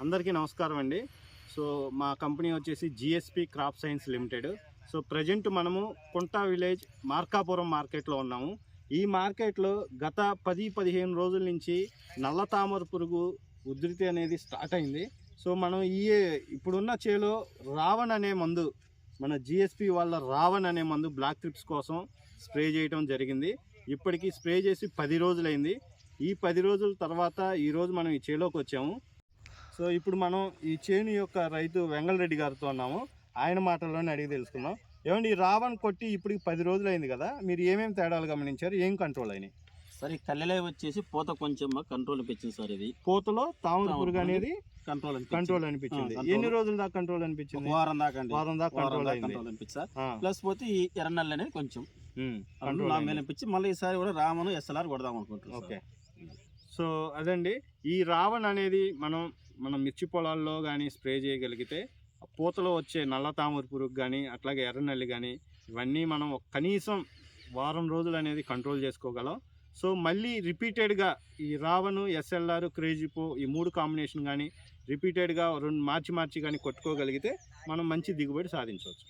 అందరికీ నమస్కారం అండి. సో మా కంపెనీ వచ్చేసి GSP crop science limited. So present మనము కుంటా విలేజ్ మార్కాపురం మార్కెట్లో ఉన్నాము. ఈ మార్కెట్లో గత 10-15 రోజుల నుంచి నల్ల తామర పురుగు ఉధృతి అనేది స్టార్ట్ అయింది. సో మనం ఇప్పుడున్న చేలో రావణ్ అనే మందు, మన జిఎస్పి వాళ్ళ రావణ్ అనే మందు బ్లాక్ ట్రిప్స్ కోసం స్ప్రే చేయడం జరిగింది. ఇప్పటికీ స్ప్రే చేసి 10 రోజులైంది. ఈ 10 రోజుల తర్వాత ఈరోజు మనం ఈ చేలోకి వచ్చాము. సో ఇప్పుడు మనం ఈ చేను యొక్క రైతు వెంగళరెడ్డి గారితో ఉన్నాము. ఆయన మాటల్లోనే అడిగి తెలుసుకుందాం. ఏమండి, ఈ రావణ్ కొట్టి ఇప్పటికి 10 రోజులైంది కదా, మీరు ఏమేమి తేడాలు గమనించారు, ఏం కంట్రోల్ అయినాయి? సార్ ఈ కల్లెలే వచ్చేసి పూత కొంచెం కంట్రోల్ అనిపించింది సార్. ఇది పూతలో తామర పురుగు అనేది కంట్రోల్ అనిపించింది. ఎన్ని రోజుల దాకా కంట్రోల్ అనిపించింది? వారం దాకా కంట్రోల్ అనిపించింది సార్. ప్లస్ పోతే ఈ ఎర్రనల్లి అనేది కొంచెం అనిపించి మళ్ళీ ఈసారి కూడా రామను ఎస్ఎల్ఆర్ కొడదాం అనుకుంటున్నాం. ఓకే. సో అదండి, ఈ రావణ్ అనేది మనం మిర్చి పొలాల్లో కానీ స్ప్రే చేయగలిగితే పూతలో వచ్చే నల్ల తామర పురుగు కానీ అట్లాగే ఎర్రనల్లి కానీ ఇవన్నీ మనం కనీసం వారం రోజులు అనేది కంట్రోల్ చేసుకోగలం. సో మళ్ళీ రిపీటెడ్గా ఈ రావణ్, ఎస్ఎల్ఆర్, క్రేజిపో ఈ 3 కాంబినేషన్ కానీ రిపీటెడ్గా మార్చి కానీ కొట్టుకోగలిగితే మనం మంచి దిగుబడి సాధించవచ్చు.